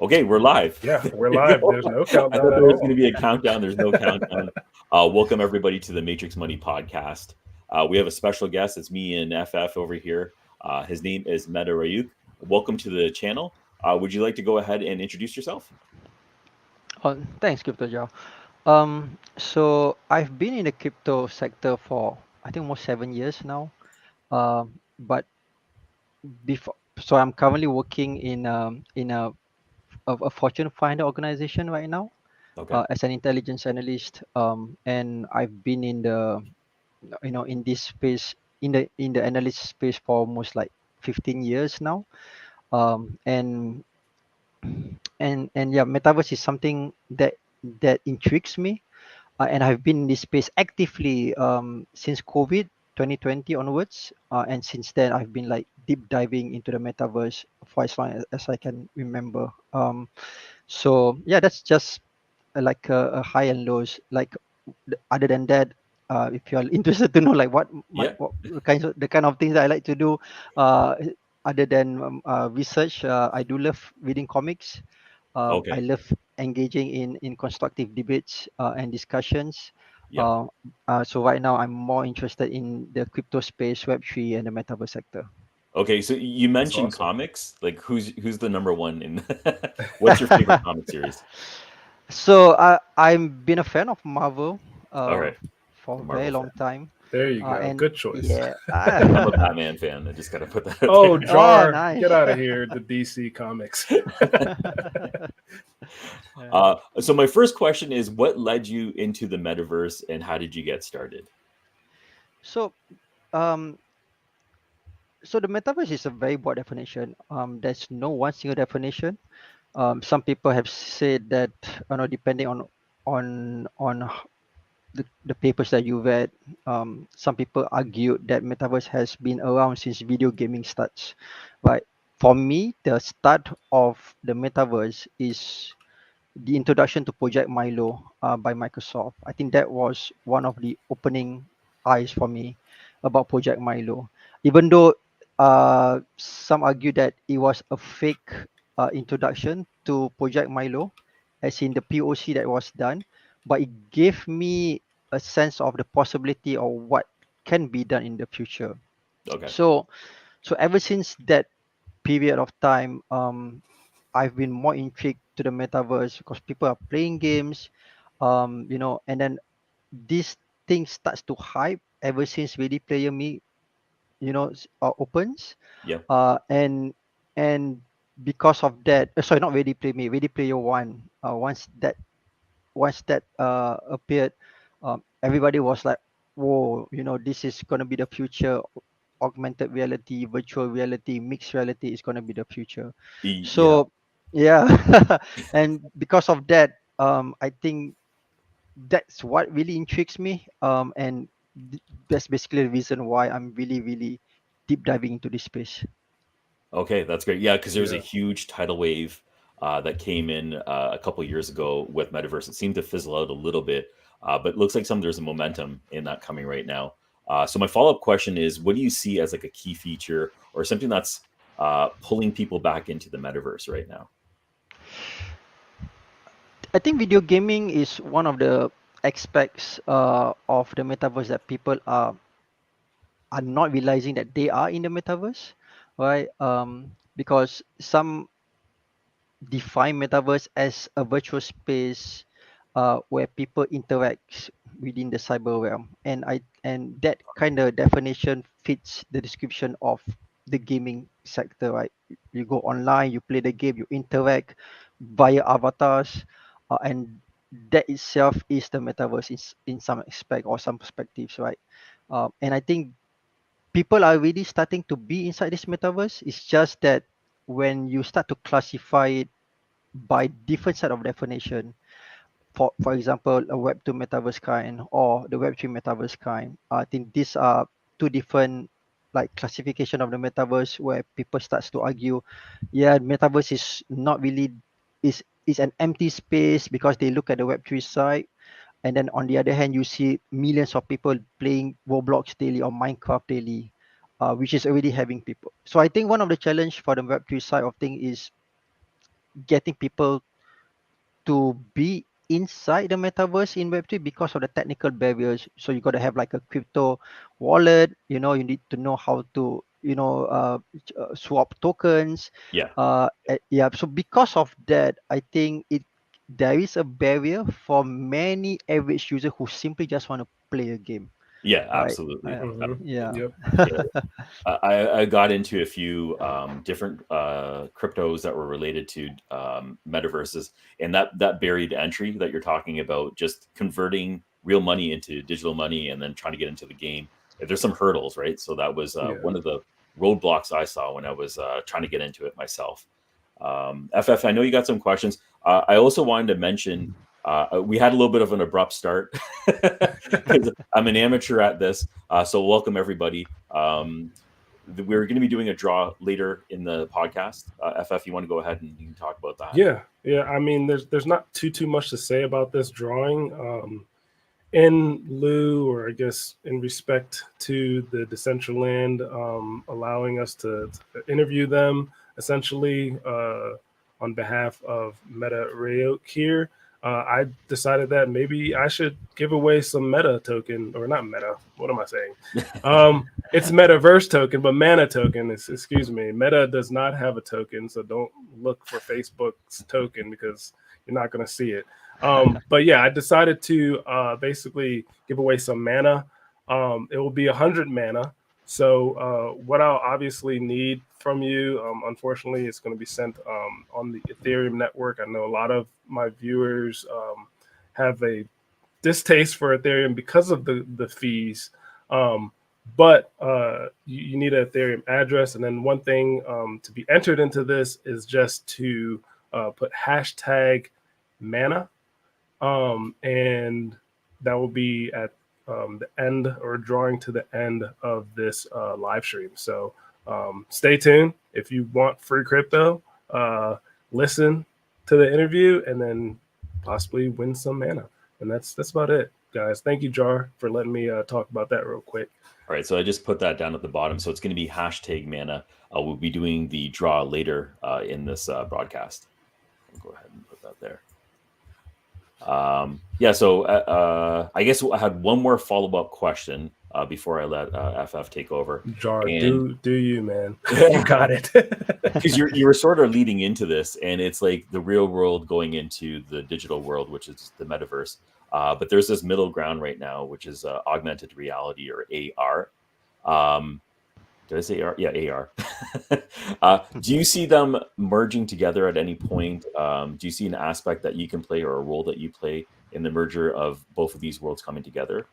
Okay, we're live. Yeah, we're There you live. go. There's no I countdown thought at there was going all. to be a countdown. There's no countdown. Welcome everybody to the Matrix Money podcast. We have a special guest. It's me and FF over here. His name is MetaRyuk. Welcome to the channel. Would you like to go ahead and introduce yourself? Thanks, Crypto Joe. So I've been in the crypto sector for I think almost 7 years now. But before, so I'm currently working in a Fortune 500 organization right now Okay. as an intelligence analyst. And I've been in the in this space in the analyst space for almost like 15 years now. And and yeah, metaverse is something that intrigues me, and I've been in this space actively since COVID 2020 onwards, and since then I've been like deep diving into the metaverse for as long as I can remember. So yeah, that's just like a high and lows. Like other than that, if you're interested to know like Yeah. what the kind of things that I like to do, uh, other than research, I do love reading comics. I Okay. love engaging in constructive debates and discussions. Yeah. Uh, so right now, I'm more interested in the crypto space, Web3, and the metaverse sector. Okay. So you That's mentioned awesome. comics. Like who's the number one in? What's your favorite comic series? So I've been a fan of Marvel All uh, right, for the a very Marvel fan. long time, There you go. and Good choice. yeah. I'm a Batman fan. I just gotta put that out Oh, there. Oh, Jar, nice. get out of here. The DC comics. Yeah. So my first question is, what led you into the metaverse, and how did you get started? So um, so the metaverse is a very broad definition. There's no one single definition. Some people have said that, depending on the papers that you read, some people argued that metaverse has been around since video gaming starts, right? For me, the start of the metaverse is the introduction to Project Milo by Microsoft. I think that was one of the opening eyes for me about Project Milo. Even though some argue that it was a fake introduction to Project Milo, as in the POC that was done, but it gave me a sense of the possibility of what can be done in the future. Okay. So, so ever since that period of time, I've been more intrigued to the metaverse because people are playing games, and then this thing starts to hype ever since Ready Player Me, opens, Yeah. and because of that, sorry, not Ready Player Me, Ready Player One. Once that appeared, everybody was like, "Whoa, this is gonna be the future. Augmented reality, virtual reality, mixed reality is gonna be the future." Yeah. So, yeah, and because of that, I think that's what really intrigues me. And that's basically the reason why I'm really, really deep diving into this space. Okay, that's great. Yeah, because there was a Yeah. huge tidal wave that came in a couple years ago with metaverse. It seemed to fizzle out a little bit, but it looks like there's a momentum in that coming right now. So my follow up question is, what do you see as like a key feature or something that's pulling people back into the metaverse right now? I think video gaming is one of the aspects of the metaverse that people are not realizing that they are in the metaverse, right? Because some define metaverse as a virtual space where people interact within the cyber realm, and that kind of definition fits the description of the gaming sector, right? You go online, you play the game, you interact via avatars, and that itself is the metaverse in some aspect or some perspectives, right? And I think people are really starting to be inside this metaverse. It's just that when you start to classify it by different set of definition, for example, a Web 2 metaverse kind or the Web 3 metaverse kind, I think these are two different like classification of the metaverse where people starts to argue, yeah, metaverse is not really is an empty space because they look at the Web 3 side, and then on the other hand, you see millions of people playing Roblox daily or Minecraft daily, which is already having people. So I think one of the challenge for the Web3 side of thing is getting people to be inside the metaverse in Web3 because of the technical barriers. So you got to have like a crypto wallet. You know, you need to know how to, swap tokens. Yeah. Yeah. So because of that, I think there is a barrier for many average users who simply just want to play a game, Yeah, right? absolutely. Yeah. Yep. Yeah. I got into a few different cryptos that were related to metaverses, and that buried entry that you're talking about, just converting real money into digital money and then trying to get into the game. There's some hurdles, right? So that was Yeah. one of the roadblocks I saw when I was trying to get into it myself. FF, I know you got some questions. I also wanted to mention we had a little bit of an abrupt start because I'm an amateur at this. So welcome everybody. We're going to be doing a draw later in the podcast. FF, you want to go ahead and you can talk about that? Yeah. I mean, there's not too much to say about this drawing. In lieu, or I guess in respect to the Decentraland allowing us to interview them, essentially on behalf of MetaRyuk here, I decided that maybe I should give away some Meta token, or not Meta. What am I saying? It's Metaverse token, but Mana token. Excuse me. Meta does not have a token, so don't look for Facebook's token because you're not going to see it. But yeah, I decided to basically give away some mana. It will be 100 mana. So what I'll obviously need from you, unfortunately, it's going to be sent on the Ethereum network. I know a lot of my viewers have a distaste for Ethereum because of the fees. But you need an Ethereum address. And then one thing to be entered into this is just to put hashtag mana. And that will be at the end, or drawing to the end of this live stream. So stay tuned. If you want free crypto, listen to the interview and then possibly win some mana. And that's about it, guys. Thank you, Jar, for letting me talk about that real quick. All right, so I just put that down at the bottom. So it's going to be hashtag mana. We'll be doing the draw later in this broadcast. I'll go ahead and put that there. So I guess I had one more follow-up question before I let FF take over. Jar, do you, man? You got it. Because you were sort of leading into this, and it's like the real world going into the digital world, which is the metaverse. But there's this middle ground right now, which is augmented reality, or AR. Did I say AR? Yeah, AR. Do you see them merging together at any point? Do you see an aspect that you can play, or a role that you play in the merger of both of these worlds coming together?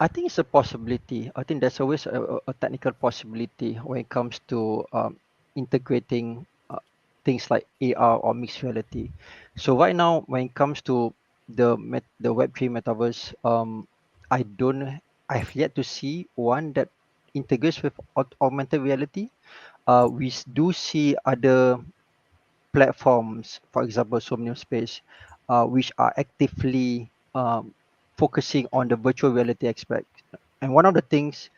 I think it's a possibility. I think there's always a technical possibility when it comes to integrating things like AR or mixed reality. So right now, when it comes to the Web3 metaverse, I've yet to see one that integrates with augmented reality. We do see other platforms, for example, Somnium Space, which are actively focusing on the virtual reality aspect. And one of the things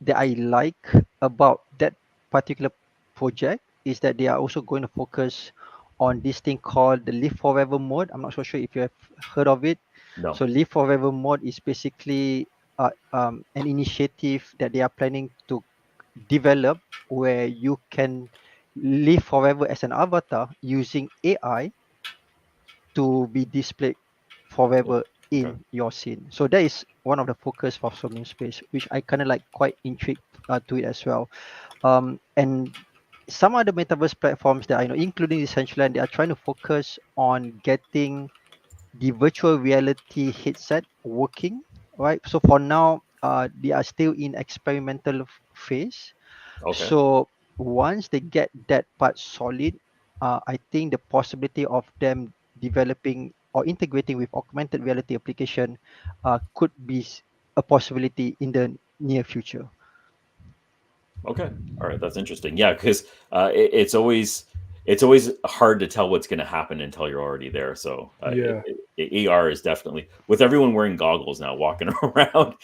that I like about that particular project is that they are also going to focus on this thing called the Live Forever mode. I'm not so sure if you have heard of it. No. So Live Forever mode is basically an initiative that they are planning to develop, where you can live forever as an avatar using AI to be displayed forever Okay. in your scene. So that is one of the focus for Somnium Space, which I kind of like quite intrigued to it as well. And some other metaverse platforms that I know, including Decentraland, they are trying to focus on getting the virtual reality headset working, right? So for now, they are still in experimental phase. Okay. So once they get that part solid, I think the possibility of them developing or integrating with augmented reality application could be a possibility in the near future. Okay. All right. That's interesting. Yeah, because it's always hard to tell what's going to happen until you're already there. So Yeah. AR is definitely, with everyone wearing goggles now, walking around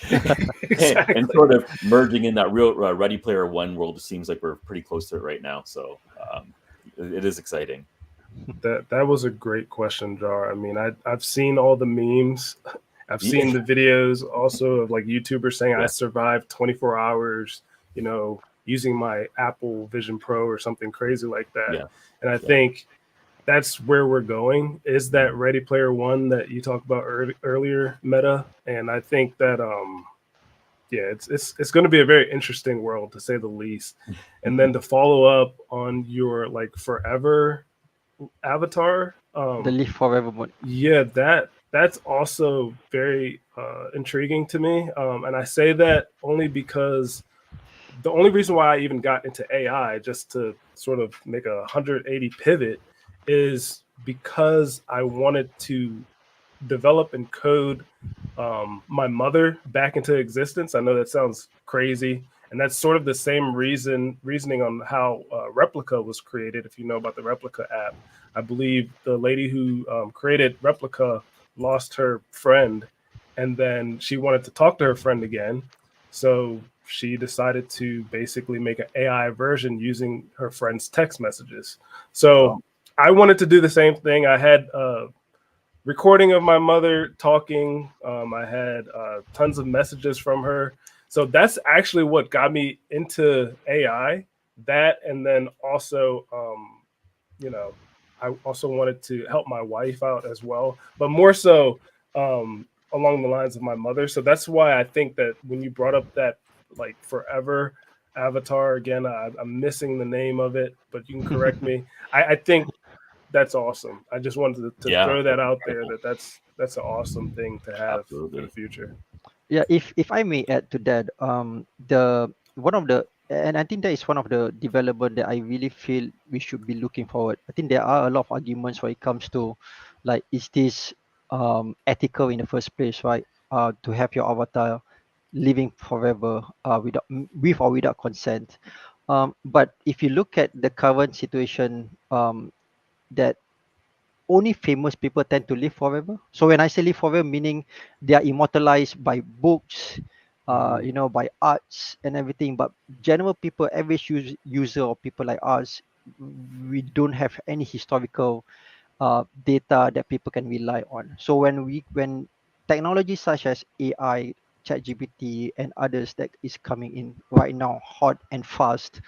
Exactly. and sort of merging in that real Ready Player One world. It seems like we're pretty close to it right now. So it is exciting. That was a great question, Jar. I mean, I've seen all the memes. I've Yeah. seen the videos also of like YouTubers saying I Yeah. survived 24 hours, using my Apple Vision Pro or something crazy like that. Yeah. And I Yeah. think that's where we're going. Is that Ready Player One that you talked about earlier, Meta? And I think that yeah, it's going to be a very interesting world to say the least. And then to follow up on your like forever avatar, The live forever mode. yeah, that's also very intriguing to me. And I say that only because the only reason why I even got into AI, just to sort of make a 180 pivot, is because I wanted to develop and code my mother back into existence. I know that sounds crazy, and that's sort of the same reasoning on how Replica was created. If you know about the Replica app, I believe the lady who created Replica lost her friend, and then she wanted to talk to her friend again. So she decided to basically make an AI version using her friend's text messages. So Wow. I wanted to do the same thing. I had recording of my mother talking. I had tons of messages from her. So that's actually what got me into AI. That, and then also, I also wanted to help my wife out as well, but more so along the lines of my mother. So that's why I think that when you brought up that like forever avatar again, I'm missing the name of it, but you can correct me. I think that's awesome. I just wanted to Yeah. throw that out there. That's an awesome thing to have for the Absolutely. future. Yeah, if I may add to that, the one of the and I think that is one of the development that I really feel we should be looking forward. I think there are a lot of arguments when it comes to, like, is this ethical in the first place, right? To have your avatar living forever with or without consent. But if you look at the current situation, that only famous people tend to live forever. So when I say live forever, meaning they are immortalized by books, Mhm. by arts and everything. But general people, average user or people like us, we don't have any historical data that people can rely on. So when technology such as AI, ChatGPT, and others that is coming in right now, hot and fast,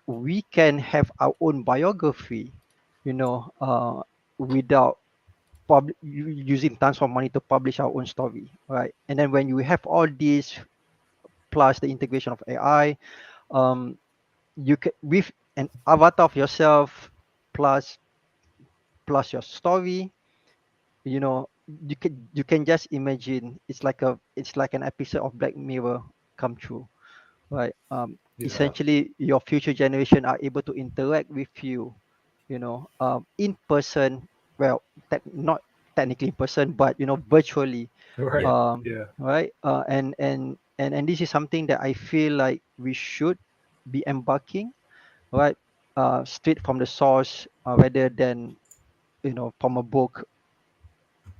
we can have our own biography, without using tons of money to publish our own story, right? And then when you have all these plus the integration of AI, um, you can with an avatar of yourself plus your story, you can just imagine it's like an episode of Black Mirror come true, right? Yeah. Essentially your future generation are able to interact with you, in person. Well, not technically in person, but virtually. Right. Yeah. Yeah. Right. And this is something that I feel like we should be embarking, right? Straight from the source, rather than from a book,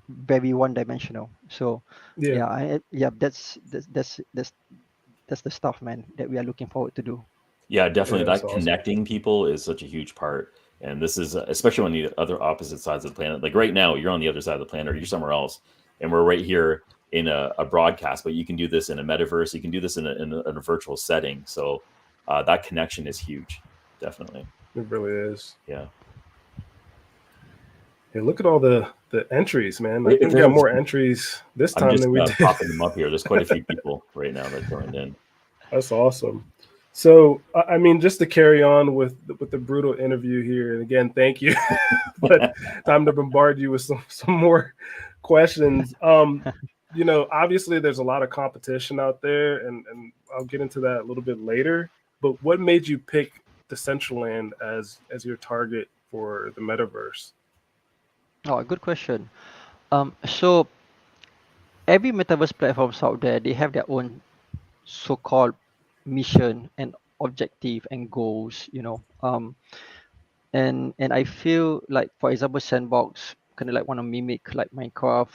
very one dimensional. So Yeah. yeah, that's the stuff, man, that we are looking forward to do. Yeah, definitely. Yeah. That's That awesome. connecting people is such a huge part. And this is especially on the other opposite sides of the planet. Like right now, you're on the other side of the planet or you're somewhere else. And we're right here in a broadcast, but you can do this in a metaverse. You can do this in a virtual setting. So that connection is huge. Definitely. It really is. Yeah. Hey, look at all the entries, man. I think we got There's, more entries this I'm time just than we did. popping them up here. There's quite a few people right now that joined in. That's awesome. So, I mean, just to carry on with the brutal interview here, and again, thank you. But time to bombard you with some more questions. Obviously, there's a lot of competition out there, and I'll get into that a little bit later. But what made you pick Decentraland as your target for the metaverse? Oh, good question. So every metaverse platforms out there, they have their own so-called mission and objective and goals, and I feel like, for example, Sandbox kind of like want to mimic like Minecraft,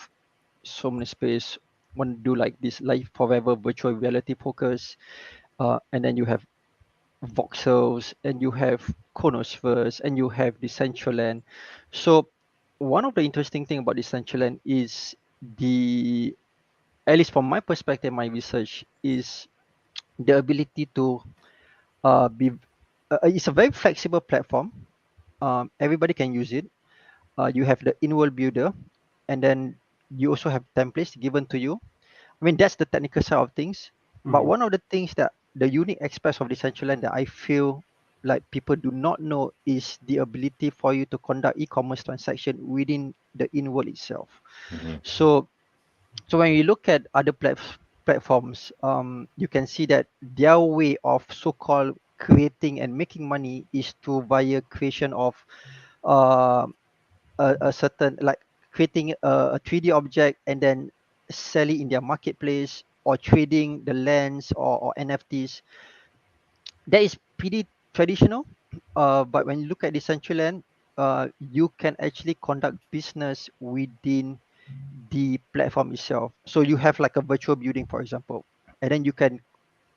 so many space, want to do like this life forever virtual reality focus, and then you have voxels, and you have Chronospheres, and you have Decentraland. So one of the interesting thing about Decentraland is the, at least from my perspective, my research is the ability to be. It's a very flexible platform. Everybody can use it. You have the in-world builder, and then you also have templates given to you. I mean, that's the technical side of things. But Mhm. one of the things that the unique aspects of Decentraland that I feel like people do not know is the ability for you to conduct e-commerce transaction within the in-world itself. Mhm. So, so when you look at other platforms, you can see that their way of so-called creating and making money is through via creation of uh, a certain, like creating a 3D object and then sell it in their marketplace, or trading the lands, or NFTs. That is pretty traditional. But when you look at Decentraland, you can actually conduct business within the platform itself. So you have like a virtual building, for example, and then you can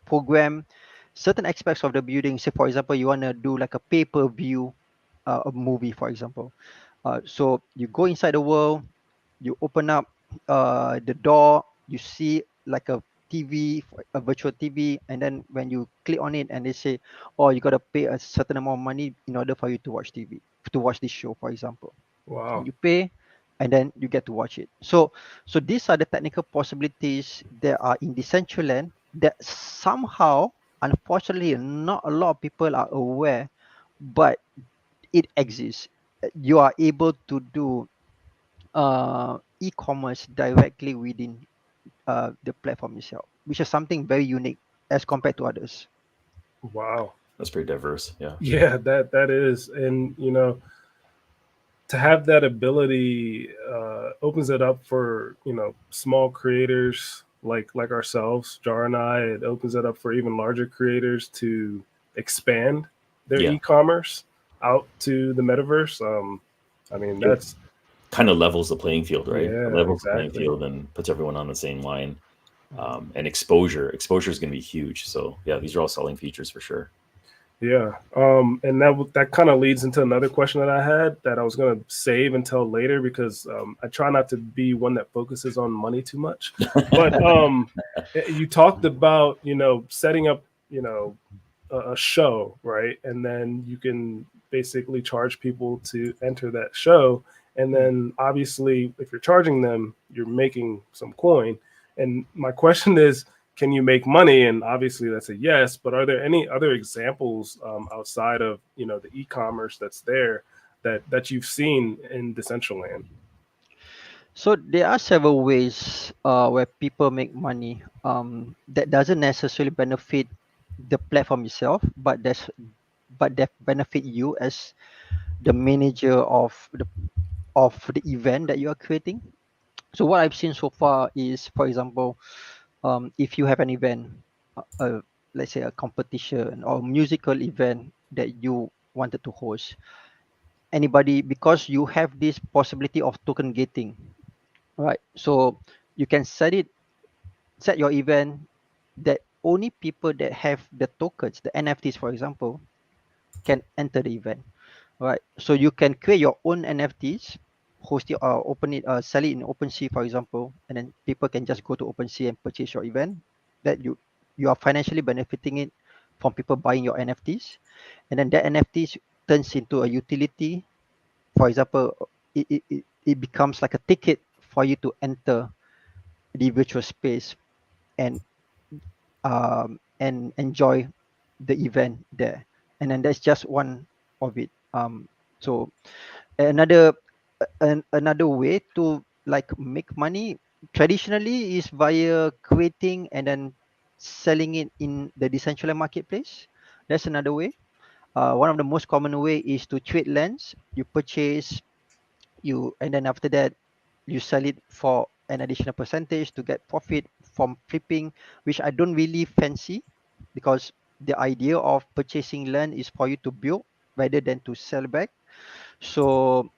program certain aspects of the building. Say, for example, you want to do like a pay-per-view a movie, for example. So you go inside the world, you open up the door, you see like a TV, a virtual TV, and then when you click on it, and they say, "Oh, you gotta pay a certain amount of money in order for you to watch TV, to watch this show," for example. And Wow. you pay, and then you get to watch it. So these are the technical possibilities that are in Decentraland that somehow, unfortunately, not a lot of people are aware, but it exists. You are able to do e-commerce directly within the platform itself, which is something very unique as compared to others. Wow. That's pretty diverse. Yeah. Yeah, that is, and to have that ability opens it up for small creators like ourselves, Jar and I. It opens it up for even larger creators to expand their Yeah. e-commerce out to the metaverse. I mean, It that's kind of levels the playing field, right? It yeah, levels the playing exactly. field and puts everyone on the same line. And exposure is going to be huge. So yeah, these are all selling features for sure. Yeah, and that kind of leads into another question that I had that I was gonna save until later because I try not to be one that focuses on money too much. But you talked about setting up a show, right? And then you can basically charge people to enter that show, and Mm. then obviously if you're charging them, you're making some coin. And my question is, can you make money? And obviously that's a yes, but are there any other examples outside of the e-commerce that's there that you've seen in Decentraland? So there are several ways where people make money that doesn't necessarily benefit the platform itself, but that benefit you as the manager of the event that you are creating. So what I've seen so far is, for example, if you have an event, let's say a competition or musical event that you wanted to host, anybody, because you have this possibility of token gating, right? So you can set your event that only people that have the tokens, the NFTs, for example, can enter the event, right? So you can create your own NFTs, host it or open it, sell it in OpenSea, for example, and then people can just go to OpenSea and purchase your event. That you are financially benefiting it from people buying your NFTs, and then that NFTs turns into a utility. For example, it becomes like a ticket for you to enter the virtual space and and enjoy the event there. And then that's just one of it. So another another way to like make money traditionally is via creating and then selling it in the decentralized marketplace. That's another way. One of the most common way is to trade lands. You purchase, you, and then after that you sell it for an additional percentage to get profit from flipping, which I don't really fancy, because the idea of purchasing land is for you to build rather than to sell back. So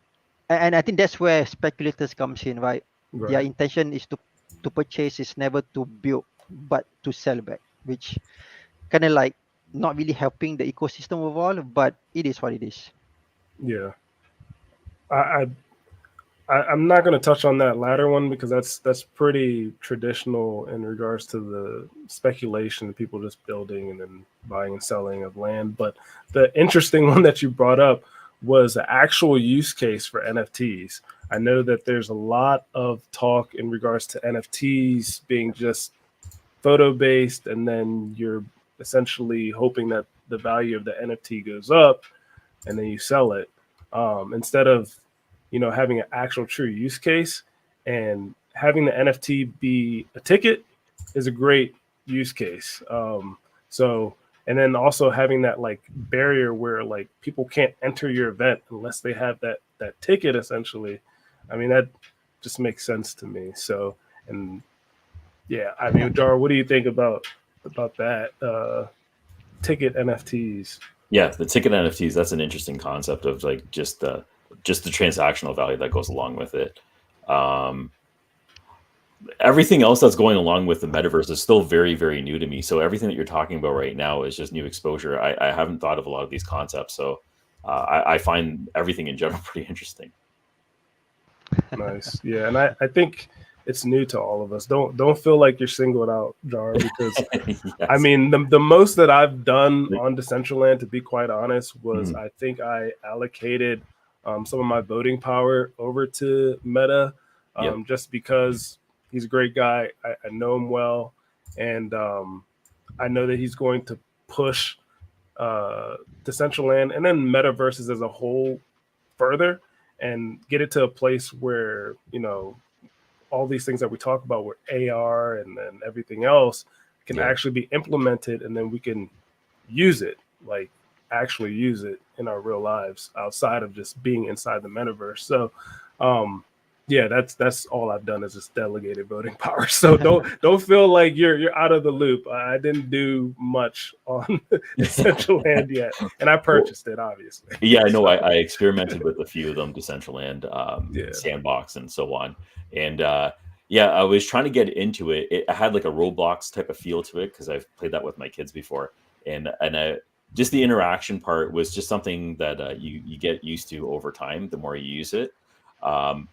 and I think that's where speculators comes in, right? Their Right. intention is to purchase, is never to build but to sell back, which kind of like not really helping the ecosystem overall, but it is what it is. Yeah, I, I'm not going to touch on that latter one because that's pretty traditional in regards to the speculation of people just building and then buying and selling of land. But the interesting one that you brought up was the actual use case for NFTs. I know that there's a lot of talk in regards to NFTs being just photo based, and then you're essentially hoping that the value of the NFT goes up and then you sell it, instead of having an actual true use case. And having the NFT be a ticket is a great use case. So and then also having that like barrier where like people can't enter your event unless they have that ticket essentially. I mean, that just makes sense to me. So, and yeah, I Yeah. mean, Jar, what do you think about that ticket NFTs? Yeah, the ticket NFTs, that's an interesting concept of like just the transactional value that goes along with it. Um, Everything else that's going along with the metaverse is still very, very new to me. So everything that you're talking about right now is just new exposure. I haven't thought of a lot of these concepts. So I find everything in general pretty interesting. Nice. Yeah, and I think it's new to all of us. Don't feel like you're singled out, Jar, because I Yes. mean the most that I've done on Decentraland, to be quite honest, was Mhm. I think I allocated some of my voting power over to Meta, Yep. just because he's a great guy. I know him well, and I know that he's going to push Decentraland and then metaverses as a whole further and get it to a place where all these things that we talk about with AR and then everything else can Yeah. actually be implemented, and then we can use it, like actually use it in our real lives outside of just being inside the metaverse. So um yeah, that's all I've done is just delegated voting power. So don't feel like you're out of the loop. I didn't do much on Decentraland yet, and I Well, purchased it obviously. yeah, I know. So I experimented with a few of them, Decentraland, yeah. Sandbox, and so on. And yeah, I was trying to get into it. It had like a Roblox type of feel to it because I've played that with my kids before, and just the interaction part was just something that you get used to over time the more you use it. Um,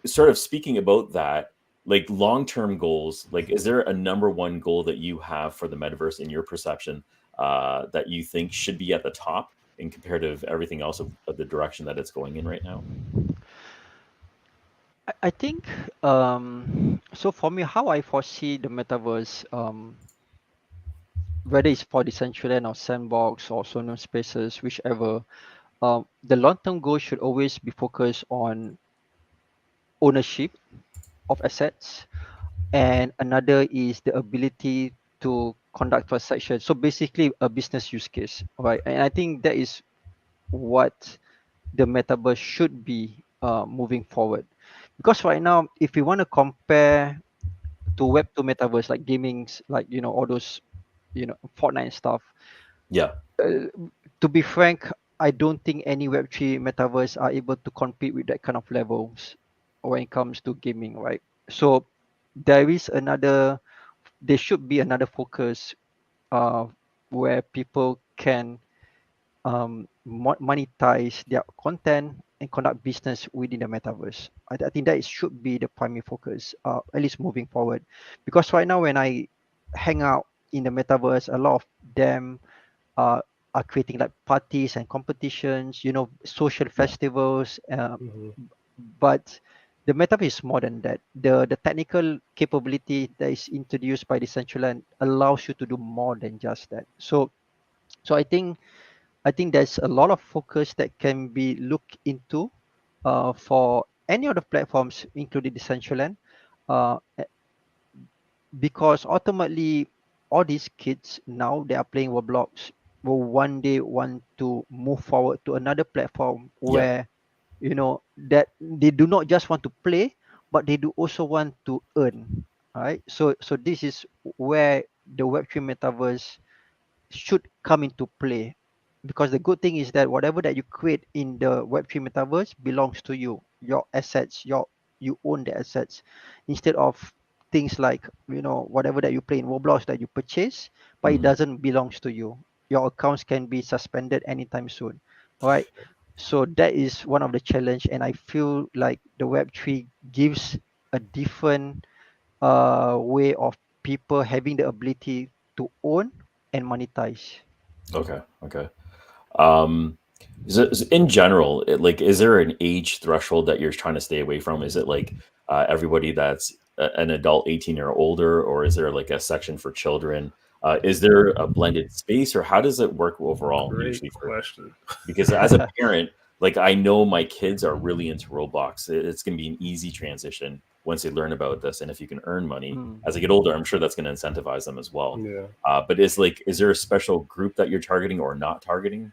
Sort of speaking about that, like long term goals, like is there a number one goal that you have for the metaverse in your perception that you think should be at the top in comparative everything else of the direction that it's going in right now? I think so for me, how I foresee the metaverse, whether it's for Decentraland or Sandbox or Sono Spaces, whichever, the long-term goal should always be focused on ownership of assets, and another is the ability to conduct transactions. So basically, a business use case, right? And I think that is what the metaverse should be moving forward. Because right now, if we want to compare to Web to metaverse, like gamings, like all those, Fortnite stuff. Yeah. Uh, to be frank, I don't think any Web3 metaverse are able to compete with that kind of levels when it comes to gaming, right? So there is another, there should be another focus uh, where people can monetize their content and conduct business within the metaverse. I think that should be the primary focus, at least moving forward. Because right now, when I hang out in the metaverse, a lot of them uh, are creating like parties and competitions, social Yeah. festivals. Mhm. But the metaverse is more than that. The technical capability that is introduced by Decentraland allows you to do more than just that. So I think there's a lot of focus that can be looked into for any of the platforms, including Decentraland, because ultimately, all these kids now they are playing Roblox will one day want to move forward to another platform Yeah. where that they do not just want to play, but they do also want to earn. Right. So this is where the Web3 metaverse should come into play, because the good thing is that whatever that you create in the Web3 metaverse belongs to you, your assets, you own the assets, instead of things like whatever that you play in Roblox that you purchase but it Mhm. doesn't belongs to you. your accounts can be suspended anytime soon, right? So that is one of the challenge, and I feel like the Web3 gives a different way of people having the ability to own and monetize. Okay. Okay. Um, in general, like, is there an age threshold that you're trying to stay away from? Is it like everybody that's an adult 18 or older, or is there like a section for children? Is there a blended space, or how does it work overall Great usually for? question. Because as a parent, like I know my kids are really into Roblox. It's going to be an easy transition once they learn about this, and if you can earn money Mm. as they get older, I'm sure that's going to incentivize them as well. Yeah. But is there a special group that you're targeting or not targeting?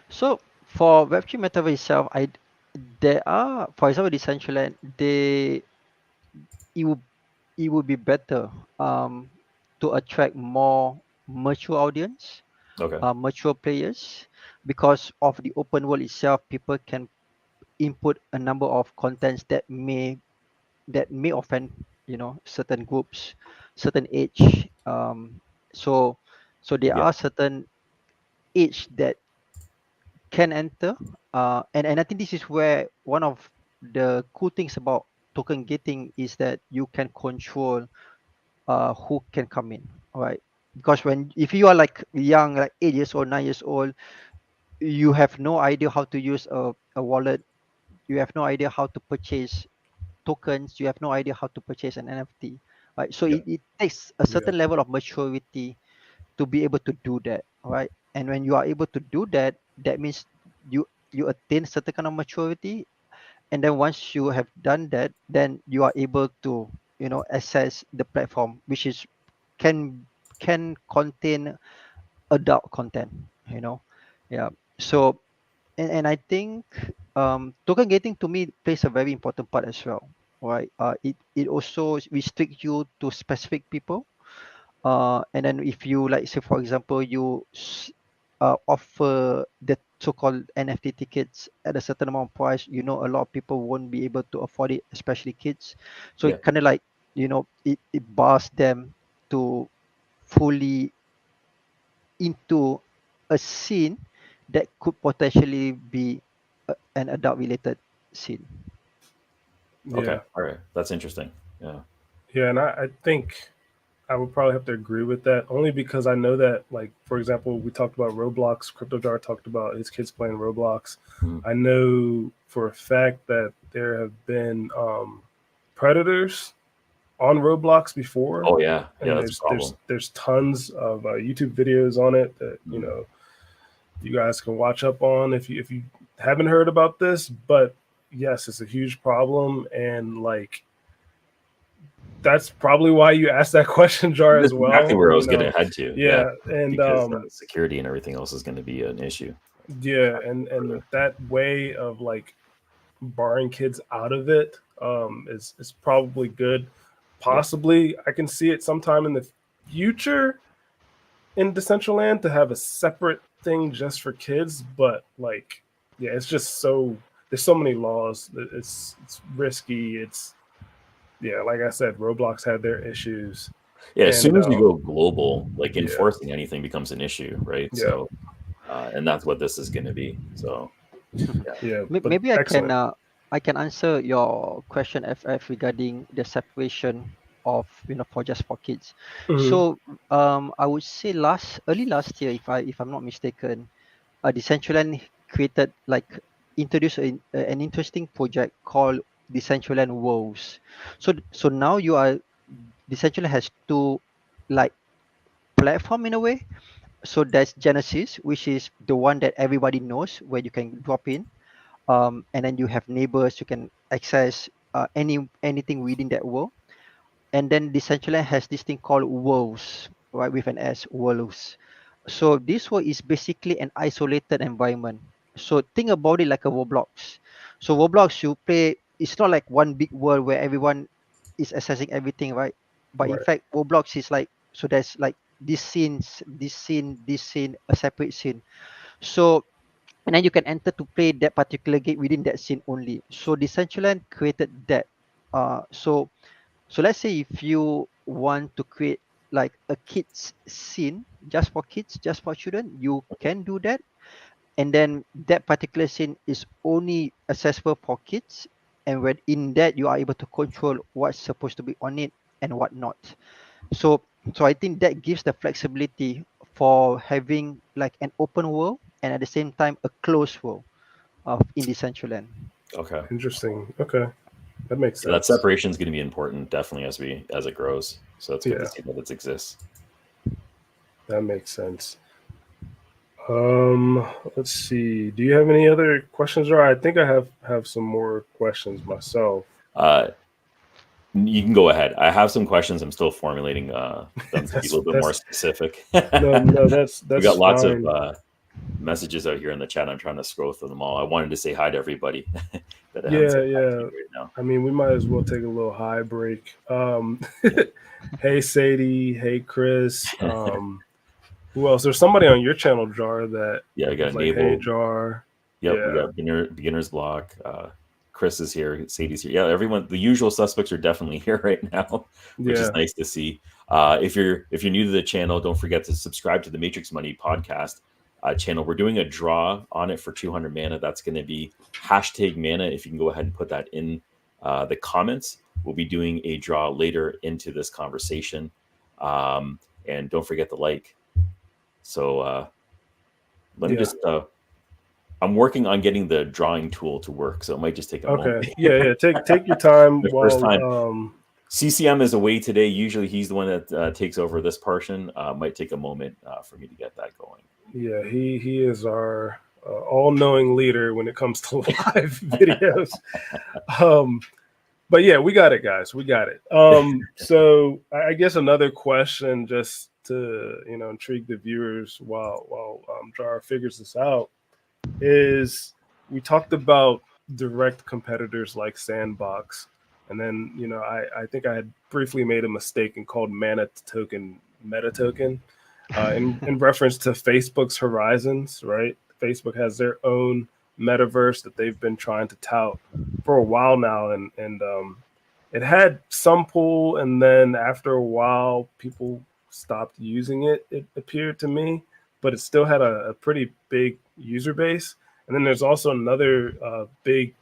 So for Web3 Metaverse itself, there are, for example, Decentraland, it would it would be better to attract more mature audience, Okay. mature players, because of the open world itself. People can input a number of contents that may offend, certain groups, certain age. So so there Yeah. are certain age that can enter, and I think this is where one of the cool things about token gating is that you can control who can come in, right? Because when if you are like young, like 8 years old, 9 years old, you have no idea how to use a wallet, you have no idea how to purchase tokens, you have no idea how to purchase an NFT, right? So Yeah. it takes a Yeah. certain level of maturity to be able to do that, right? And when you are able to do that, that means you attain certain kind of maturity, and then once you have done that, then you are able to access the platform, which is can can contain adult content, you know yeah. So and I think token gating to me plays a very important part as well, right? It also restricts you to specific people, and then if you, like, say for example, offer the so-called NFT tickets at a certain amount of price, a lot of people won't be able to afford it, especially kids. So Yeah. it kind of like, it bars them to fully into a scene that could potentially be an adult related scene. Okay. Yeah. All right. That's interesting. Yeah. Yeah. And I think I would probably have to agree with that only because I know that, like, for example, we talked about Roblox. Crypto Jar talked about his kids playing Roblox. Mhm. I know for a fact that there have been predators on Roblox before, Oh yeah. Yeah. and That's a problem. there's tons of YouTube videos on it that Mhm. you guys can watch up on if you haven't heard about this. But yes, it's a huge problem, and like that's probably why you asked that question, Jar, That's as exactly well. where I was getting ahead to. Yeah. Yeah, and Because security and everything else is going to be an issue. yeah, and that way of like barring kids out of it is probably good. Yeah. Possibly, I can see it sometime in the future in Decentraland to have a separate thing just for kids, but like, yeah, it's just so there's so many laws. It's risky. It's yeah, like I said, Roblox had their issues, Yeah. As and soon as you go global, like yeah, enforcing anything becomes an issue, right? yeah, So, and that's what this is going to be. So, yeah. yeah. But Maybe excellent. I can answer your question, FF, regarding the separation of, for just for kids. Mhm. So I would say early last year, if I'm not mistaken, Decentraland created, like, introduced an interesting project called Decentraland Worlds. So now Decentraland has two, like, platform in a way. So there's Genesis, which is the one that everybody knows, where you can drop in, and then you have neighbors, you can access anything within that world. And then Decentraland has this thing called worlds, right, with an S, worlds. So this world is basically an isolated environment. So think about it like a Roblox. So Roblox, you play, it's not like one big world where everyone is accessing everything, right? But in Right. fact, Roblox is like, so there's like this scene, a separate scene. So and then you can enter to play that particular game within that scene only. So Decentraland created that. So let's say if you want to create. like a kids scene just for kids, just for children, you can do that. And then that particular scene is only accessible for kids. And when in that you are able to control what's supposed to be on it and what not. So I think that gives the flexibility for having like an open world and at the same time a closed world of in Decentraland. Okay. Interesting. Okay, that makes Yeah, that sense. separation is going to be important definitely as it grows. So it's good to Yeah, see that it exists. that makes sense. Let's see. Do you have any other questions? Or I think I have some more questions myself. Uh, you can go ahead. I have some questions. I'm still formulating them to be a little bit more That's specific. no, We that's got lots of fine. messages out here in the chat. I'm trying to scroll through them all. I wanted to say hi to everybody that I haven't Yeah, said hi to yeah. right now. I mean, we might as well take a little high break. Yeah. Hey Sadie, hey Chris. Who else? There's somebody on your channel, Jar, that Yeah, I got was like, "Hey, Naval. Jar." Yep, we Yeah, got beginner's block. Chris is here. Sadie's here. Yeah, everyone. The usual suspects are definitely here right now, which is yeah. nice to see. If you're new to the channel, don't forget to subscribe to the Matrix Money podcast channel. We're doing a draw on it for 200 mana. That's going to be hashtag mana. If you can go ahead and put that in the comments, we'll be doing a draw later into this conversation. And don't forget to like. So let me Yeah. just. I'm working on getting the drawing tool to work, so it might just take a moment. Okay. Yeah, yeah. Take your time The first while time. CCM is away today. Usually he's the one that takes over this portion. Might take a moment for me to get that going. yeah, he is our all-knowing leader when it comes to live videos. Um but yeah, we got it, guys. We got it. So I guess another question just to, intrigue the viewers while Jar figures this out is we talked about direct competitors like Sandbox, and then I think I had briefly made a mistake and called Mana Token Meta Token in reference to Facebook's Horizons. Right, Facebook has their own metaverse that they've been trying to tout for a while now, and it had some pull, and then after a while, people stopped using it. It appeared to me, but it still had a pretty big user base. And then there's also another big,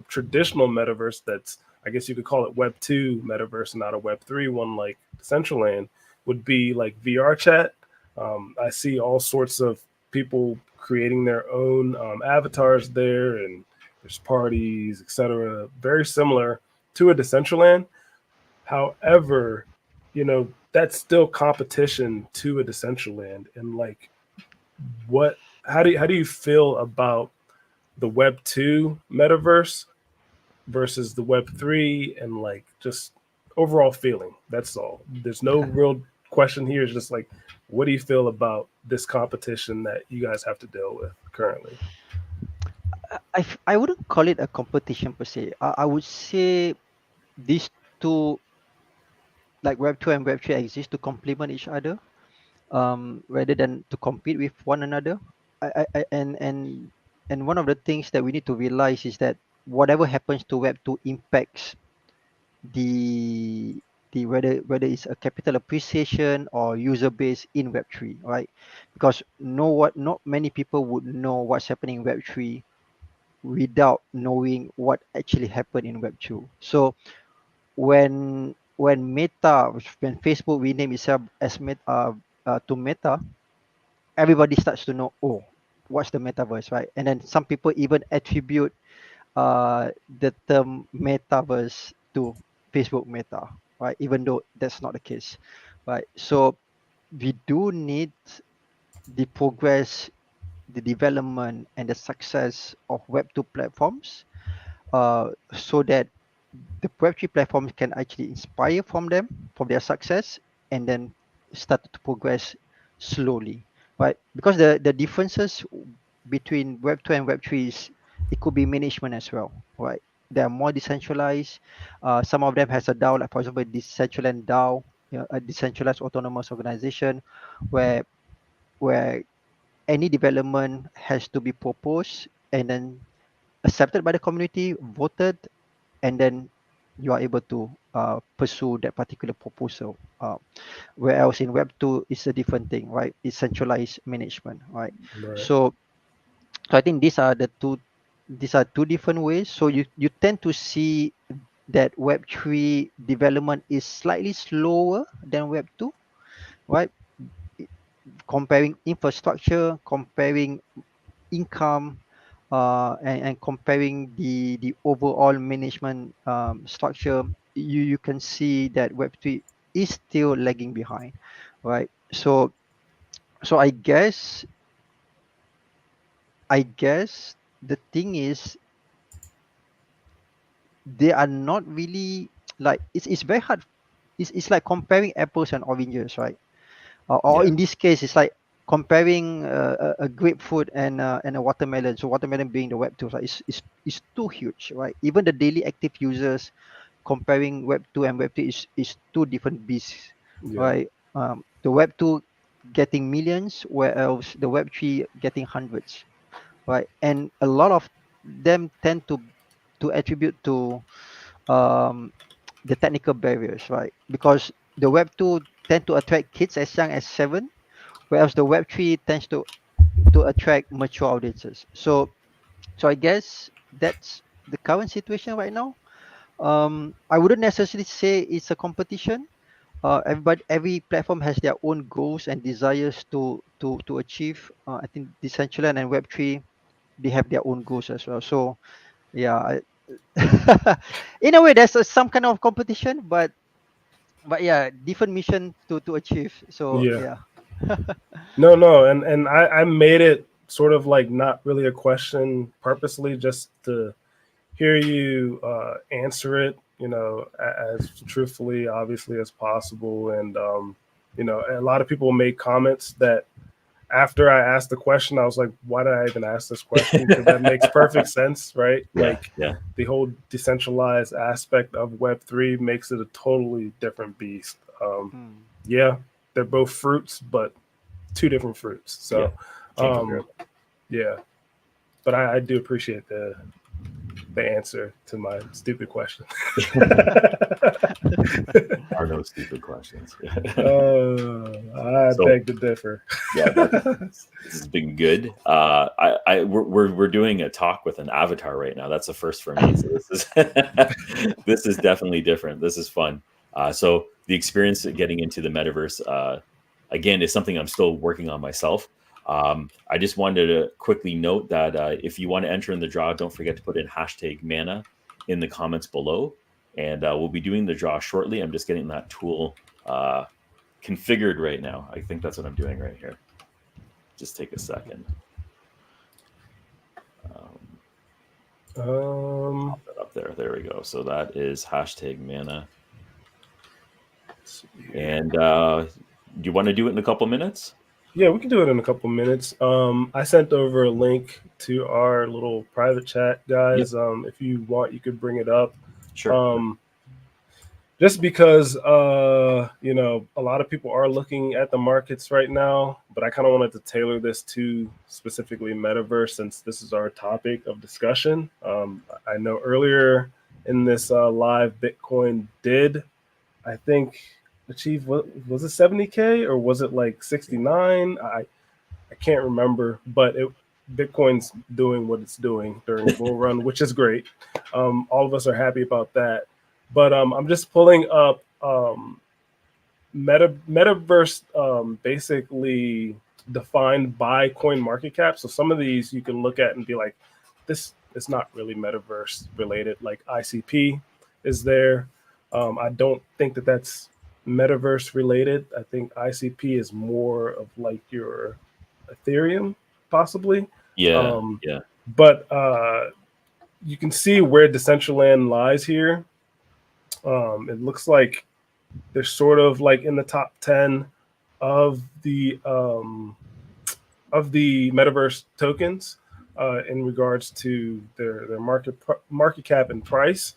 traditional metaverse that's, I guess you could call it Web 2 metaverse, not a Web 3 one like Decentraland, would be like VR chat. I see all sorts of people creating their own avatars there, and there's parties, etc. Very similar to a Decentraland. However, that's still competition to a Decentraland. And like, what? How do you feel about the Web 2 metaverse versus the Web 3, and like just overall feeling? That's all. There's no real question here. It's just like, what do you feel about this competition that you guys have to deal with currently? I wouldn't call it a competition per se. I would say these two, like Web 2 and Web 3, exist to complement each other, rather than to compete with one another. I and one of the things that we need to realize is that whatever happens to Web 2 impacts the whether it's a capital appreciation or user base in Web 3, right? Because not many people would know what's happening in Web 3 without knowing what actually happened in Web 2. So when Facebook renamed itself as to Meta, everybody starts to know, oh, what's the metaverse, right? And then some people even attribute the term metaverse to Facebook Meta, right? Even though that's not the case, right? So we do need the progress, the development, and the success of Web2 platforms, so that the Web3 platforms can actually inspire from them, from their success, and then start to progress slowly, right? Because the differences between Web2 and Web3 is it could be management as well, right? They are more decentralized. Some of them has a DAO, like for example, Decentraland DAO, a decentralized autonomous organization, where where any development has to be proposed and then accepted by the community, voted, and then you are able to pursue that particular proposal. Whereas in Web 2, it's a different thing, right? It's centralized management, right? Right. So I think these are two different ways. So you tend to see that Web3 development is slightly slower than Web 2, right? I- Comparing infrastructure, comparing income, and comparing the overall management structure, you can see that Web3 is still lagging behind, right? So I guess the thing is they are not really like it's very hard. It's like comparing apples and oranges, right? Or Yeah. in this case, it's like comparing a grapefruit and a watermelon. So watermelon being the Web 2, like it's too huge, right? Even the daily active users comparing Web 2 and Web 3 is two different beasts, Yeah. right? The Web 2 getting millions, whereas the Web 3 getting hundreds, right? And a lot of them tend to attribute to um, the technical barriers, right? Because the Web 2 tend to attract kids as young as 7, whereas the Web 3 tends to attract mature audiences. So I guess that's the current situation right now. I wouldn't necessarily say it's a competition. Every platform has their own goals and desires to achieve. I think Decentraland and Web3 they have their own goals as well. So yeah, in a way, there's some kind of competition, but yeah, different mission to achieve. So Yeah. yeah. No, and I made it sort of like not really a question purposely, just to hear you answer it, as truthfully, obviously, as possible. And a lot of people made comments that after I asked the question, I was like, why did I even ask this question? Because that makes perfect sense, right? Yeah. Like Yeah. the whole decentralized aspect of Web3 makes it a totally different beast. Hmm. Yeah, they're both fruits, but two different fruits. Yeah. So, Can't compare um, yeah, but I do appreciate the answer to my stupid question. Are no stupid questions. I So beg to differ. yeah, this has been good. We're doing a talk with an avatar right now. That's a first for me. So this is this is definitely different. This is fun. So the experience of getting into the metaverse again is something I'm still working on myself. I just wanted to quickly note that if you want to enter in the draw, don't forget to put in hashtag mana in the comments below, and we'll be doing the draw shortly. I'm just getting that tool configured right now. I think that's what I'm doing right here. Just take a second. Um, Pop that up there. There we go. So that is hashtag mana. let's see here. And do you want to do it in a couple minutes? Yeah, we can do it in a couple minutes. I sent over a link to our little private chat, Yep. guys. If you want, you could bring it up. Sure. Um, just because a lot of people are looking at the markets right now, but I kind of wanted to tailor this to specifically metaverse, since this is our topic of discussion. I know earlier in this live, Bitcoin did, I think, achieve, what was it, 70K, or was it like 69? I can't remember, but Bitcoin's doing what it's doing during the bull run, which is great. All of us are happy about that. But I'm just pulling up metaverse, basically defined by coin market cap. So some of these you can look at and be like, this is not really metaverse related. Like ICP is there. I don't think that that's metaverse related. I think ICP is more of like your Ethereum, possibly. Yeah. Um, Yeah. but you can see where Decentraland lies here. It looks like they're sort of like in the top 10 of the metaverse tokens in regards to their market cap and price.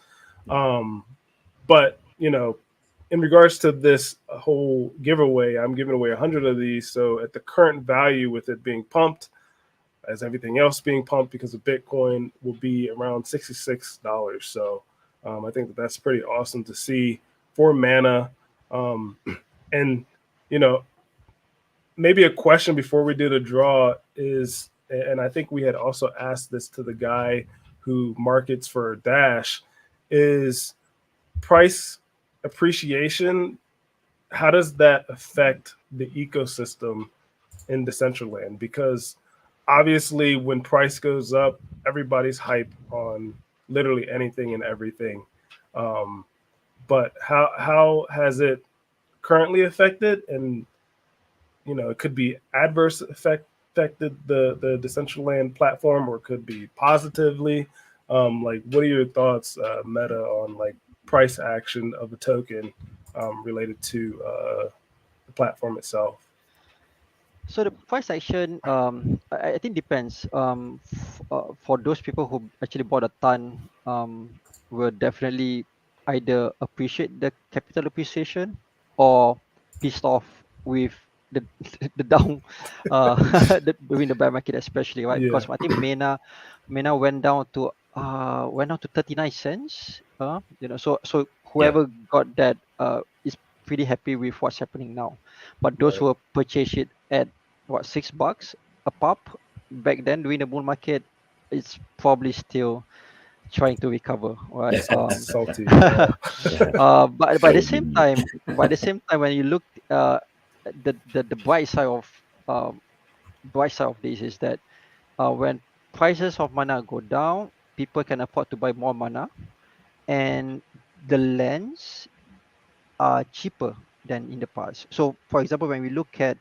But in regards to this whole giveaway, I'm giving away 100 of these. So at the current value, with it being pumped, as everything else being pumped because of Bitcoin, will be around $66. So I think that's pretty awesome to see for Mana. And you know, maybe a question before we do the draw is, and I think we had also asked this to the guy who markets for Dash, is price appreciation. How does that affect the ecosystem in Decentraland? Because obviously, when price goes up, everybody's hype on literally anything and everything. Um, but how has it currently affected? And it could be adverse affected the Decentraland platform, or it could be positively. Like, what are your thoughts, Meta, on like price action of a token related to the platform itself? So the price action, I think depends. For those people who actually bought a ton, will definitely either appreciate the capital appreciation or pissed off with the the down, during the bear market especially, right? Yeah, Because I think Mena went down to 39 cents. So Yeah. whoever got that is pretty happy with what's happening now. But those right. who purchase it at what, $6 a pop back then during the bull market, it's probably still trying to recover, right? Salty. Yeah. Yeah. But at That the would be same me. time, when you look, the um, bright side of this is that when prices of mana go down, people can afford to buy more mana, and the lands are cheaper than in the past. So, for example, when we look at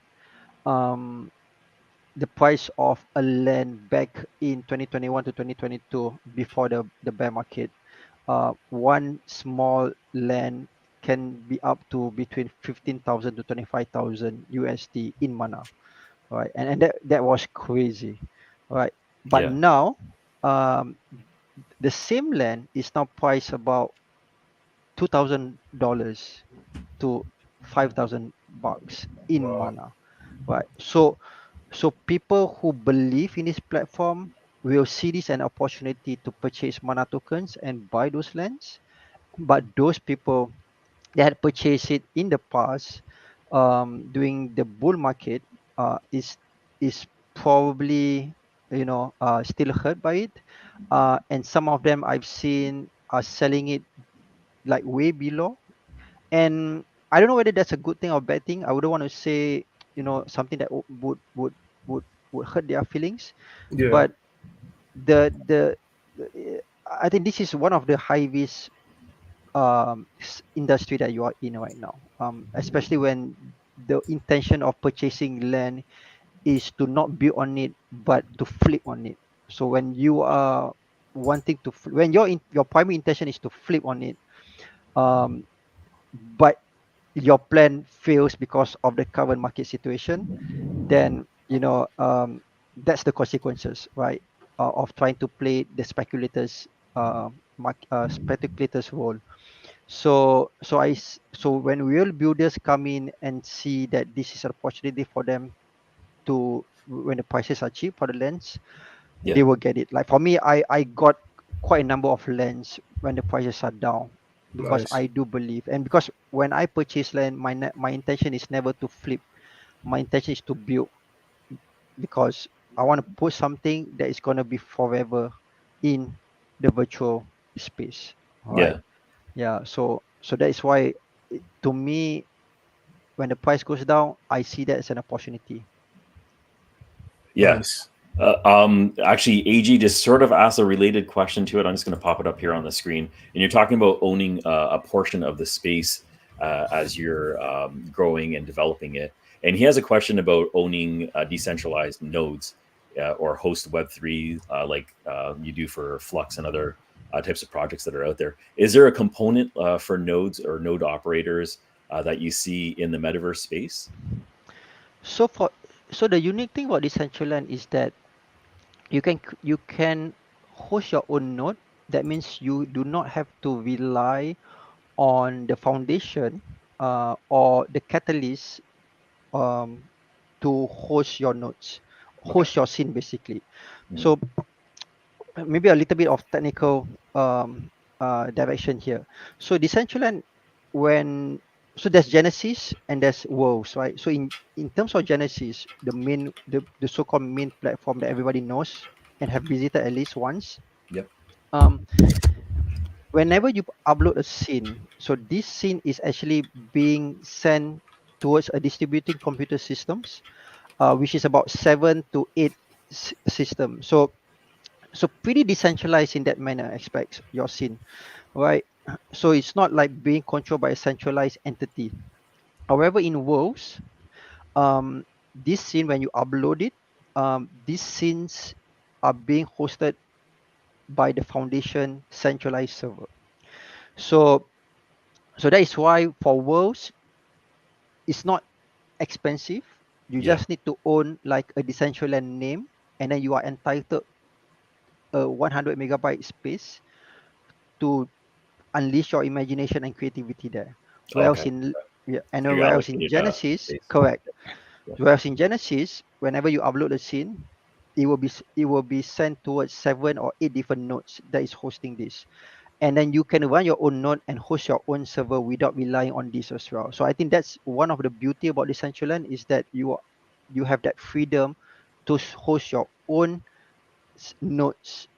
um, the price of a land back in 2021 to 2022 before the bear market, one small land can be up to between 15,000 to 25,000 USD in mana, right? And that was crazy, right? But Yeah. now, um, the same land is now priced about $2,000 to $5,000 in Wow. mana, right? So people who believe in this platform will see this an opportunity to purchase mana tokens and buy those lands. But those people that had purchased it in the past, during the bull market, is probably, still hurt by it. And some of them I've seen are selling it like way below. And I don't know whether that's a good thing or bad thing. I wouldn't want to say, something that would hurt their feelings. Yeah. But I think this is one of the high risk industry that you are in right now. Especially when the intention of purchasing land is to not build on it but to flip on it. So when you are wanting to, when your primary intention is to flip on it, um, but your plan fails because of the current market situation, then that's the consequences, right? Of trying to play the speculators role. So when real builders come in and see that this is an opportunity for them to, when the prices are cheap for the lands, Yeah. they will get it. Like for me, I got quite a number of lands when the prices are down, because Nice. I do believe, and because when I purchase land, my intention is never to flip. My intention is to build, because I want to put something that is gonna be forever in the virtual space. All right. Yeah. Yeah. So that is why, to me, when the price goes down, I see that as an opportunity. Yeah. Nice. Actually, AG just sort of asked a related question to it. I'm just going to pop it up here on the screen. And you're talking about owning a portion of the space as you're growing and developing it. And he has a question about owning decentralized nodes or host Web3 like you do for Flux and other types of projects that are out there. Is there a component for nodes or node operators that you see in the metaverse space? So for so the unique thing about Decentraland is that you can host your own node. That means you do not have to rely on the foundation, or the catalyst, um, to host your nodes, Okay. host your scene basically. Mhm. So maybe a little bit of technical. direction here. So Decentraland, so there's Genesis and there's Worlds, right? So in terms of Genesis, the so-called main platform that everybody knows and have visited at least once. Yep. Um, whenever you upload a scene, so this scene is actually being sent towards a distributing computer systems, which is about 7 to 8 system. So pretty decentralized in that manner aspects your scene, right? So it's not like being controlled by a centralized entity. However, in Worlds, this scene when you upload it, these scenes are being hosted by the foundation centralized server. So that is why for Worlds, it's not expensive. You Yeah. just need to own like a Decentraland name, and then you are entitled a 100 megabyte space to unleash your imagination and creativity there. Whereas Okay. in yeah, and So then you're whereas in allocated Genesis, space. correct. Yeah. Whereas in Genesis, whenever you upload a scene, it will be sent towards 7 or 8 different nodes that is hosting this, and then you can run your own node and host your own server without relying on this as well. So I think that's one of the beauty about Decentraland is that you have that freedom to host your own nodes,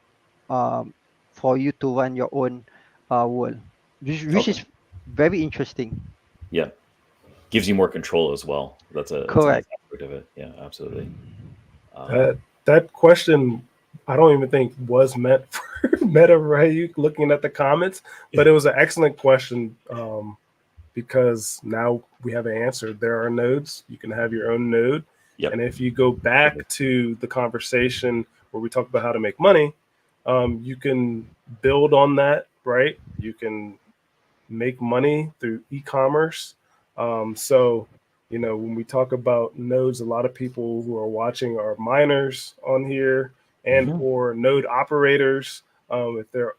um, for you to run your own world, which Okay. is very interesting. Yeah. Gives you more control as well. That's a nice Correct. aspect of it. Yeah, absolutely. That Um, that question, I don't even think was meant for MetaRyuk looking at the comments, but it was an excellent question, because now we have an answer. There are nodes. You can have your own node. yep. And if you go back to the conversation where we talked about how to make money, you can build on that, right? You can make money through e-commerce. So, when we talk about nodes, a lot of people who are watching are miners on here and Mhm. or node operators. If they're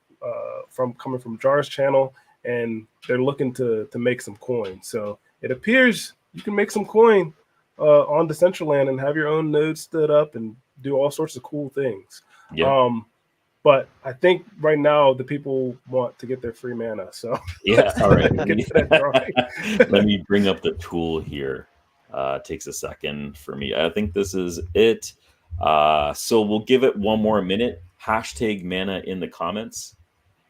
from coming from Jar's channel and they're looking to make some coin. So it appears you can make some coin on Decentraland and have your own node stood up and do all sorts of cool things. Yeah. Um, but I think right now the people want to get their free mana. So Yeah. let's All right. get to that drawing. Let me bring up the tool here. Takes a second for me. I think this is it. So we'll give it one more minute. Hashtag mana in the comments.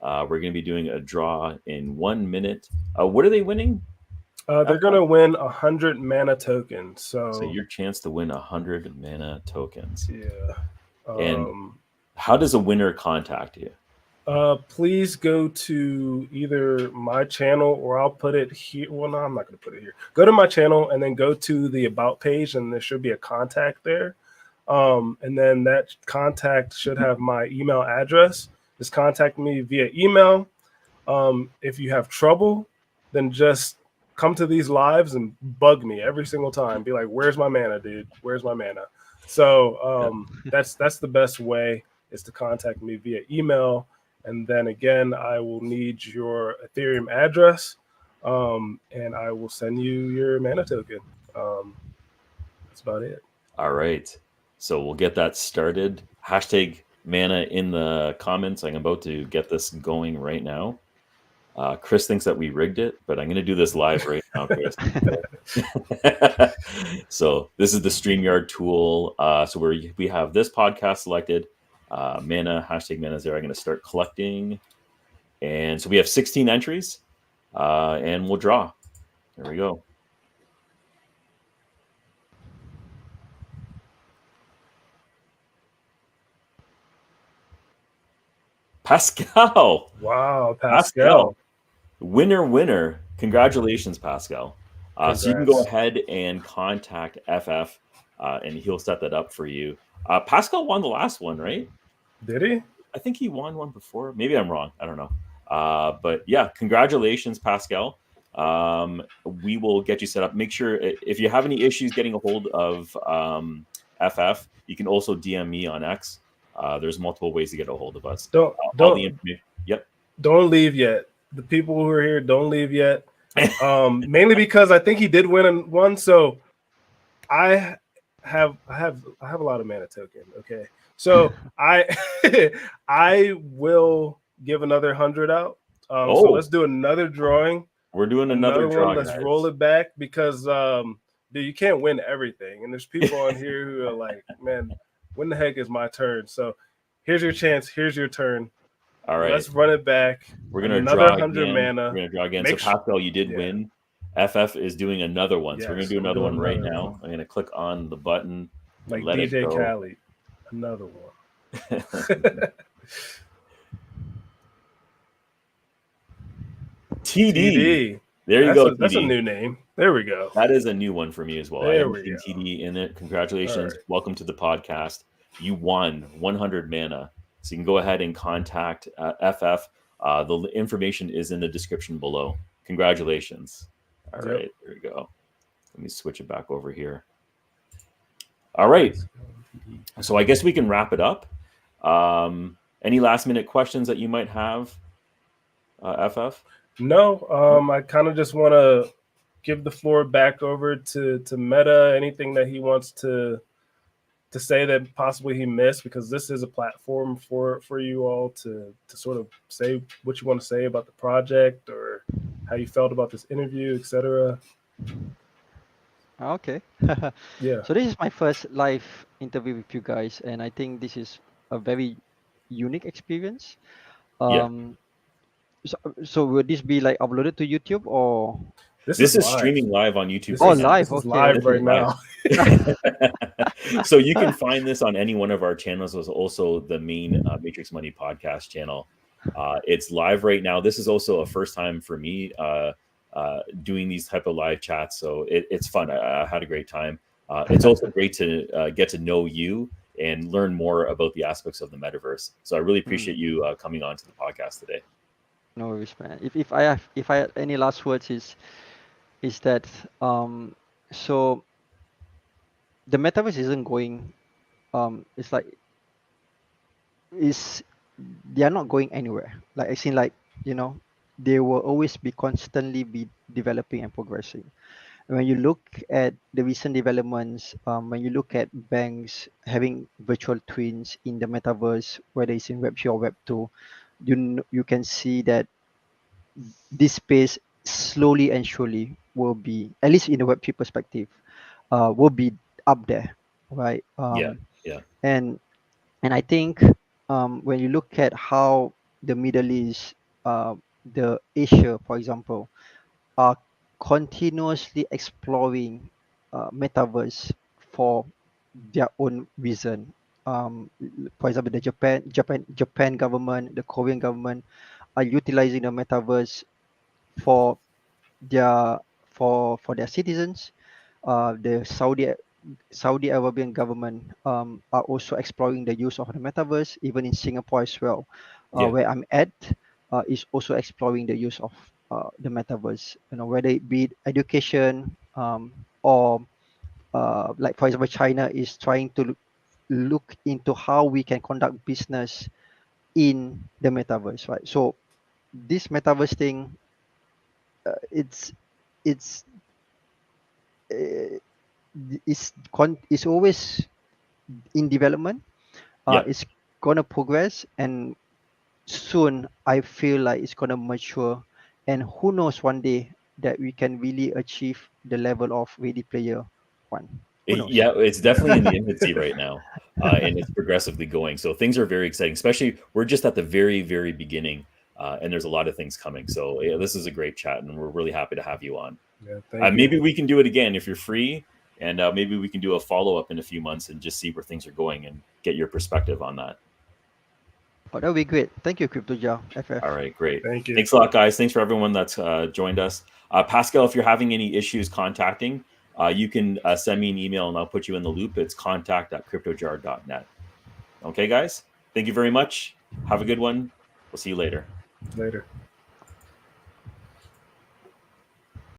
We're going to be doing a draw in 1 minute. What are they winning? They're gonna win 100 mana tokens. So So your chance to win 100 mana tokens. yeah. And how does a winner contact you? Please go to either my channel or I'll put it here. Well, no, I'm not going to put it here. Go to my channel and then go to the about page, and there should be a contact there. And then that contact should have my email address. Just contact me via email. If you have trouble, then just come to these lives and bug me every single time. Be like, "Where's my mana, dude? Where's my mana?" So that's the best way is to contact me via email. And then again, I will need your Ethereum address, and I will send you your mana token. That's about it. All right. So we'll get that started. Hashtag mana in the comments. I'm about to get this going right now. Chris thinks that we rigged it, but I'm going to do this live right now, Chris. So this is the StreamYard tool. So we have this podcast selected. Mana, hashtag mana is there. I'm going to start collecting. And so we have 16 entries, and we'll draw. There we go. Pascal. Wow, Pascal. Winner. Congratulations, Pascal. So you can go Congrats. ahead and contact FF, and he'll set that up for you. Pascal won the last one, right? Did he? I think he won one before. Maybe I'm wrong. I don't know. But yeah, congratulations, Pascal. We will get you set up. Make sure if you have any issues getting a hold of FF, you can also DM me on X. There's multiple ways to get a hold of us. All the Don't information. Yep. don't leave yet. The people who are here, don't leave yet. Mainly because I think he did win one. So I have a lot of mana token. Okay, so I I will give another 100 out So let's do another drawing. We're doing another one. drawing. Let's roll it back because dude, you can't win everything. And there's people on here who are like, man, when the heck is my turn? So here's your chance. Here's your turn. All right. Let's run it back. We're going to another draw 100 again. mana. We're going to draw again. So Pascal, you did win. FF is doing another one. So we're going to do another one right now. I'm going to click on the button. Like let DJ it go. Khaled. Another one. TD. There you go. That's a new name. There we go. That is a new one for me as well. There I am we go. TD in it. Congratulations. Right. Welcome to the podcast. You won 100 mana. So you can go ahead and contact FF. The information is in the description below. Congratulations. All right. There we go. Let me switch it back over here. All right. So I guess we can wrap it up. Any last minute questions that you might have, FF? No, I kind of just want to give the floor back over to Meta. Anything that he wants to say that possibly he missed, because this is a platform for you all to sort of say what you want to say about the project or how you felt about this interview, etc. Okay. Yeah. So this is my first live interview with you guys, and I think this is a very unique experience. So will this be like uploaded to YouTube or? This is live. Streaming live on YouTube. Live. This is live right now. So you can find this on any one of our channels. There's also the main Matrix Money podcast channel. It's live right now. This is also a first time for me doing these type of live chats. So it's fun. I had a great time. It's also great to get to know you and learn more about the aspects of the metaverse. So I really appreciate you coming on to the podcast today. No worries, man. If I have any last words is that so the metaverse isn't going it's like they are not going anywhere. Like I seen, like, you know, they will always be constantly be developing and progressing. And when you look at the recent developments, when you look at banks having virtual twins in the metaverse, whether it's in Web3 or Web2, you can see that this space slowly and surely will be, at least in the Web3 perspective, will be up there, right? Yeah. And I think when you look at how the Middle East, the Asia, for example, are continuously exploring metaverse for their own reason. For example, the Japan government, the Korean government are utilizing the metaverse for their citizens. The Saudi Arabian government are also exploring the use of the metaverse. Even in Singapore as well, where I'm at, is also exploring the use of the metaverse. You know, whether it be education or like, for example, China is trying to look into how we can conduct business in the metaverse, right? So this metaverse thing, it's it's always in development. It's gonna progress, and soon I feel like it's gonna mature, and who knows, one day that we can really achieve the level of Ready Player One. Yeah, it's definitely in the infancy right now, and it's progressively going. So things are very exciting, especially we're just at the very, very beginning, and there's a lot of things coming. So yeah, this is a great chat, and we're really happy to have you on. Yeah, maybe we can do it again if you're free, and maybe we can do a follow-up in a few months and just see where things are going and get your perspective on that. Oh, that would be great. Thank you, CryptoJar FF. All right, great. Thank you. Thanks a lot, guys. Thanks for everyone that's joined us. Pascal, if you're having any issues contacting, you can send me an email and I'll put you in the loop. It's contact@cryptojar.net. Okay, guys? Thank you very much. Have a good one. We'll see you later. Later.